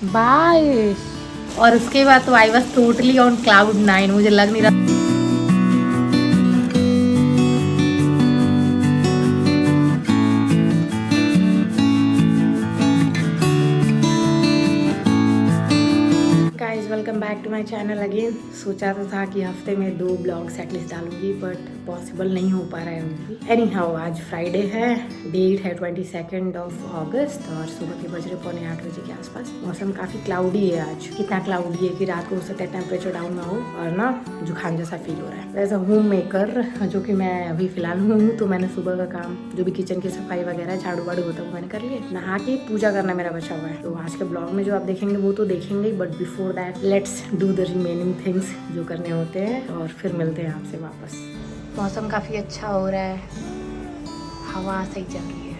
बारिश। और उसके बाद तो I was totally on cloud 9, मुझे लग नहीं रहा। Welcome back to my channel again. सोचा तो था कि हफ्ते में 2 ब्लॉग्स एटलीस्ट डालूंगी, बट पॉसिबल नहीं हो पा रहा है अभी। एनी हाउ, आज फ्राइडे है, डेट है 22 अगस्त और सुबह के बज रहे 7:45 बजे के आसपास। मौसम काफ़ी क्लाउडी है आज, इतना क्लाउडी है कि रात को हो सकता है टेम्परेचर डाउन ना हो और ना जुकाम जैसा फील हो रहा है। एज अ होम मेकर जो कि मैं अभी फिलहाल हूँ, तो मैंने सुबह का काम जो भी किचन की सफाई वगैरह झाड़ू वाड़ू होता है वो मैंने कर लिया। नहा के पूजा करना मेरा बचा हुआ है, तो आज के ब्लॉग में जो आप देखेंगे वो तो देखेंगे, but before that let's do the remaining things जो करने होते हैं और फिर मिलते हैं आपसे वापस। मौसम काफ़ी अच्छा हो रहा है, हवा सही चल रही है।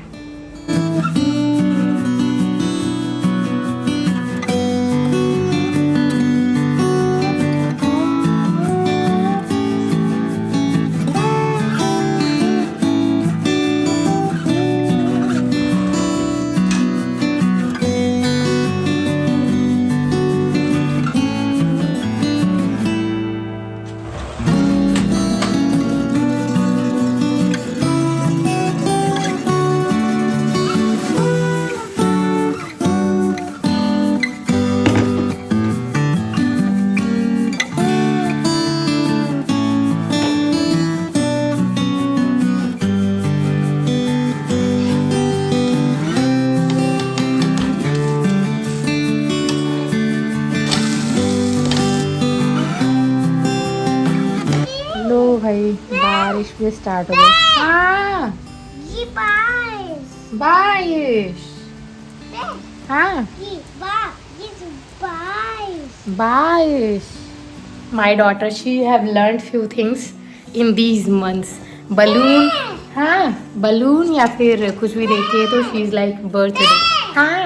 भाई बारिश भी स्टार्ट हो गई। हाँ ये बारिश बारिश। हाँ ये बारिश बारिश। My daughter she have learn few things in these months. Balloon, हाँ बलून या फिर कुछ भी देखिए तो शी इज लाइक बर्थडे। हाँ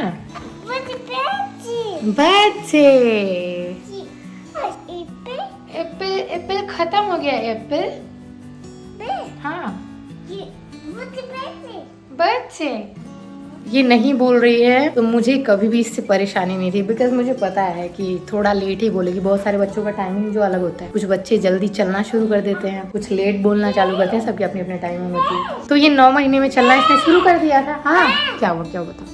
बर्थडे। एप्पल एप्पल खत्म हो गया। एप्पल हाँ बर्थडे। ये नहीं बोल रही है तो मुझे कभी भी इससे परेशानी नहीं थी, बिकॉज मुझे पता है कि थोड़ा लेट ही बोलेगी। बहुत सारे बच्चों का टाइमिंग जो अलग होता है, कुछ बच्चे जल्दी चलना शुरू कर देते हैं, कुछ लेट बोलना चालू करते हैं, सबकी अपनी अपनी टाइमिंग होती है। तो ये 9 महीने में चलना इसने शुरू कर दिया था। हाँ क्या हुआ, क्या बताओ?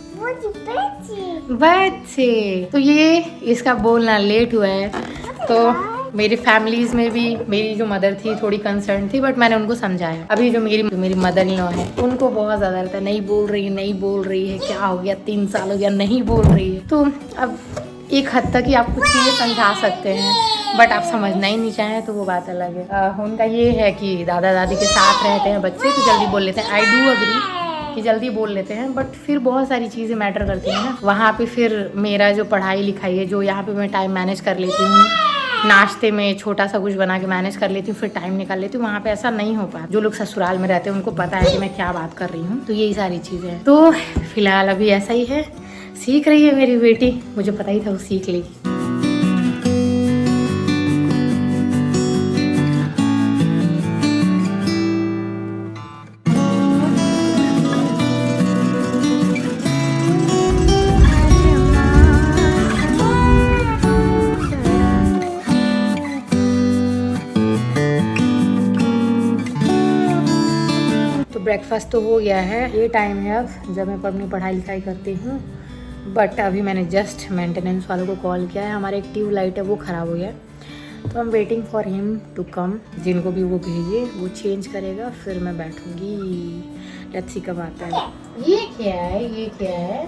बर्थडे। तो ये इसका बोलना लेट हुआ है। तो मेरी फैमिलीज में भी मेरी जो मदर थी थोड़ी कंसर्न थी, बट मैंने उनको समझाया। अभी जो मेरी मदर इन लॉ है उनको बहुत ज़्यादा रहता है, नहीं बोल रही है, क्या हो गया, 3 साल हो गया नहीं बोल रही है। तो अब एक हद तक ही आप कुछ चीज़ें समझा सकते हैं, बट आप समझना ही नहीं चाहें तो वो बात अलग है। उनका ये है कि दादा दादी के साथ रहते हैं बच्चे तो जल्दी बोल लेते हैं। आई डू अग्री कि जल्दी बोल लेते हैं, बट फिर बहुत सारी चीज़ें मैटर करती हैं ना। वहाँ पे फिर मेरा जो पढ़ाई लिखाई है, जो यहाँ पे मैं टाइम मैनेज कर लेती हूँ, नाश्ते में छोटा सा कुछ बना के मैनेज कर लेती हूँ, फिर टाइम निकाल लेती हूँ, वहाँ पे ऐसा नहीं हो पाता। जो लोग ससुराल में रहते हैं उनको पता है कि मैं क्या बात कर रही हूँ। तो यही सारी चीज़ें हैं। तो फिलहाल अभी ऐसा ही है, सीख रही है मेरी बेटी, मुझे पता ही था वो सीख लेगी। ब्रेकफास्ट तो हो गया है, ये टाइम है अब जब मैं अपनी पढ़ाई लिखाई करती हूँ। बट अभी मैंने जस्ट मेंटेनेंस वालों को कॉल किया है, हमारा एक ट्यूब लाइट है वो ख़राब हो गया है, तो I am waiting for him to come. जिनको भी वो भेजिए वो चेंज करेगा, फिर मैं बैठूँगी। लेट्स सी कब आता है। ये क्या है, ये क्या है?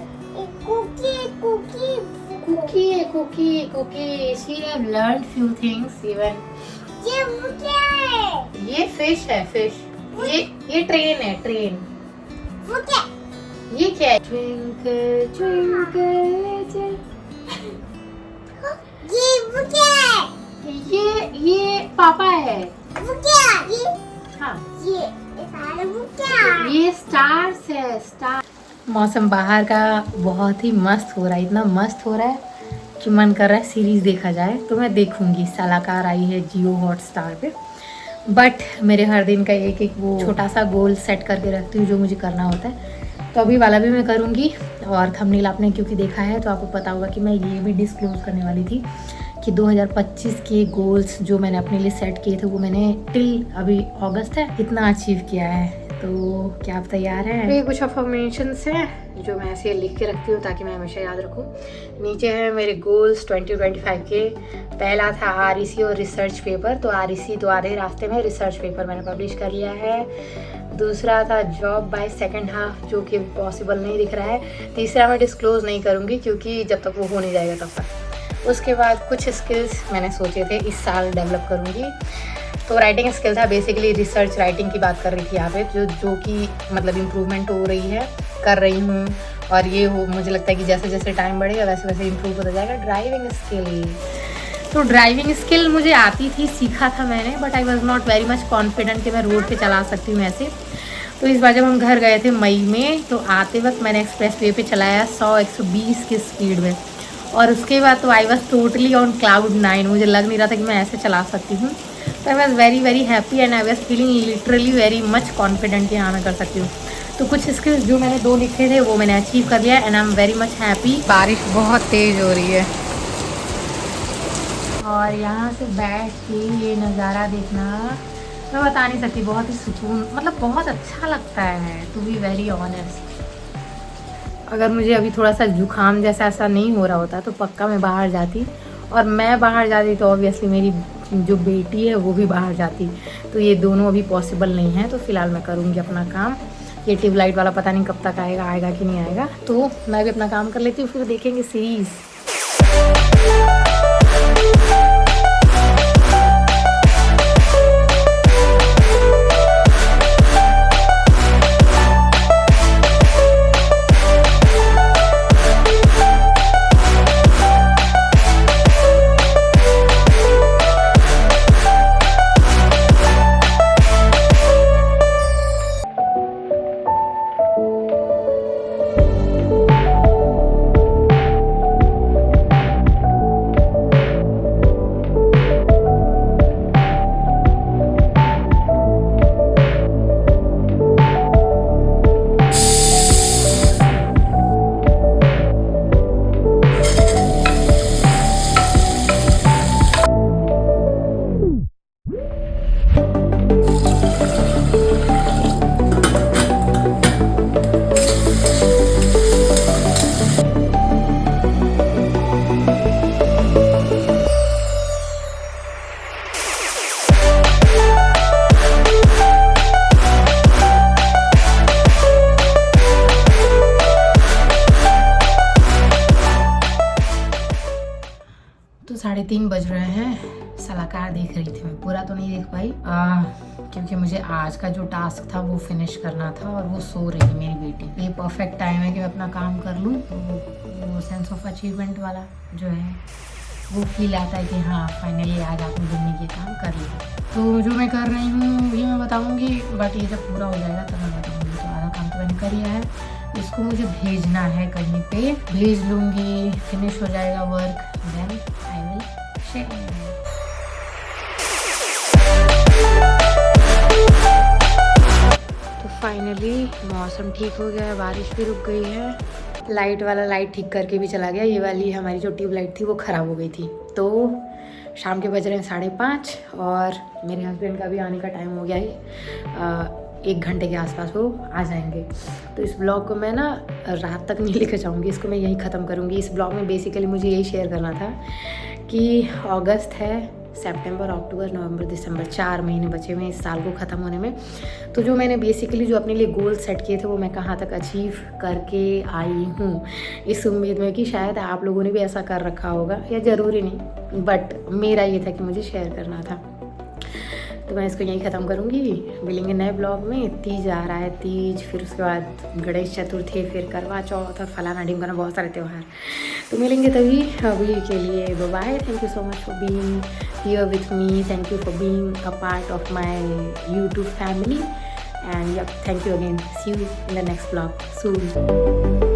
Cookie. She have learned few things even. ये वो क्या है? ये फिश है, फिश। ये ट्रेन है, ट्रेन। वो क्या? ये क्या है? Twinkle twinkle. ये वो क्या है? ये पापा है। वो क्या? ये हाँ ये वो क्या? ये स्टार्स है, स्टार। मौसम बाहर का बहुत ही मस्त हो रहा है, इतना मस्त हो रहा है कि मन कर रहा है सीरीज देखा जाए। तो मैं देखूंगी, सलाकार आई है जियो हॉटस्टार पे। बट मेरे हर दिन का एक वो छोटा सा गोल सेट करके रखती हूँ जो मुझे करना होता है। तो अभी वाला भी मैं करूँगी। और थंबनेल आपने क्योंकि देखा है तो आपको पता होगा कि मैं ये भी डिस्क्लोज करने वाली थी कि 2025 के गोल्स जो मैंने अपने लिए सेट किए थे वो मैंने टिल अभी अगस्त है इतना अचीव किया है। तो क्या आप तैयार हैं? ये कुछ अफर्मेशंस हैं जो मैं ऐसे लिख के रखती हूँ ताकि मैं हमेशा याद रखूँ। नीचे है मेरे गोल्स 2025 के। पहला था REC और रिसर्च पेपर, तो REC तो आधे रास्ते में, रिसर्च पेपर मैंने पब्लिश कर लिया है। दूसरा था जॉब बाय सेकंड हाफ जो कि पॉसिबल नहीं दिख रहा है। तीसरा मैं डिस्क्लोज नहीं करूँगी क्योंकि जब तक वो हो नहीं जाएगा तब तक। उसके बाद कुछ स्किल्स मैंने सोचे थे इस साल डेवलप करूँगी। तो राइटिंग स्किल था, बेसिकली रिसर्च राइटिंग की बात कर रही थी यहाँ पे, जो कि मतलब इम्प्रूवमेंट हो रही है, कर रही हूँ। और ये हो मुझे लगता है कि जैसे जैसे टाइम बढ़ेगा वैसे वैसे इम्प्रूव होता जाएगा। ड्राइविंग स्किल, तो ड्राइविंग स्किल मुझे आती थी, सीखा था मैंने, but I was not very much confident कि मैं रोड पे चला सकती हूँ ऐसे। तो इस बार जब हम घर गए थे मई में, तो आते वक्त मैंने एक्सप्रेस वे पे चलाया 100-120 की स्पीड में। और उसके बाद तो I was totally on cloud 9, मुझे लग नहीं रहा था कि मैं ऐसे चला सकती हूँ। तो I was very very happy and I was feeling literally very much confident कि हाँ मैं कर सकती हूँ। तो कुछ स्किल्स जो मैंने 2 लिखे थे वो मैंने अचीव कर लिया and I am very much happy. बारिश बहुत तेज़ हो रही है और यहाँ से बैठ के ये नज़ारा देखना मैं बता नहीं सकती, बहुत ही सुकून, मतलब बहुत अच्छा लगता है टू बी वेरी ऑनेस्ट। अगर मुझे अभी थोड़ा सा जुकाम जैसा ऐसा नहीं हो रहा होता तो पक्का मैं बाहर जाती, और मैं बाहर जाती तो ऑब्वियसली मेरी जो बेटी है वो भी बाहर जाती। तो ये दोनों अभी पॉसिबल नहीं है, तो फिलहाल मैं करूँगी अपना काम। ये ट्यूबलाइट वाला पता नहीं कब तक आएगा, आएगा कि नहीं आएगा। तो मैं भी अपना काम कर लेती हूँ, फिर देखेंगे सीरीज़। तो 3:30 बज रहे हैं। सलाहकार देख रही थी मैं, पूरा तो नहीं देख पाई क्योंकि मुझे आज का जो टास्क था वो फिनिश करना था और वो सो रही है मेरी बेटी। ये परफेक्ट टाइम है कि मैं अपना काम कर लूँ। तो वो सेंस ऑफ अचीवमेंट वाला जो है वो फील आता है कि हाँ फाइनली आज आपने दिन में ये काम कर लिया। तो जो मैं कर रही हूँ ये मैं बताऊँगी, बट ये जब पूरा हो जाएगा तब मैं बताऊँगी। तो आधा काम तो मैंने कर लिया है, इसको मुझे भेजना है कहीं पे, भेज लूँगी, फिनिश हो जाएगा work, then I will share. तो फाइनली मौसम ठीक हो गया है, बारिश भी रुक गई है। लाइट वाला लाइट ठीक करके भी चला गया। ये वाली हमारी जो ट्यूब लाइट थी वो ख़राब हो गई थी। तो शाम के बज रहे हैं 5:30 और मेरे हस्बैंड का भी आने का टाइम हो गया है। 1 घंटे के आसपास वो आ जाएंगे। तो इस ब्लॉग को मैं ना रात तक नहीं लेकर जाऊँगी, इसको मैं यहीं ख़त्म करूँगी। इस ब्लॉग में बेसिकली मुझे यही शेयर करना था कि अगस्त है, सितंबर, अक्टूबर, नवंबर, दिसंबर, 4 महीने बचे हुए हैं इस साल को ख़त्म होने में। तो जो मैंने बेसिकली जो अपने लिए गोल सेट किए थे वो मैं कहाँ तक अचीव करके आई हूँ, इस उम्मीद में कि शायद आप लोगों ने भी ऐसा कर रखा होगा, या ज़रूरी नहीं, बट मेरा ये था कि मुझे शेयर करना था। तो मैं इसको यहीं ख़त्म करूँगी। मिलेंगे नए ब्लॉग में। तीज आ रहा है, तीज, फिर उसके बाद गणेश चतुर्थी, फिर करवा चौथ और फलाना ढिमकाना, बहुत सारे त्यौहार। तो मिलेंगे तभी। अभी के लिए bye bye. Thank you so much for being here with me. Thank you for being a part of my YouTube family and thank you again. See you in the next blog soon.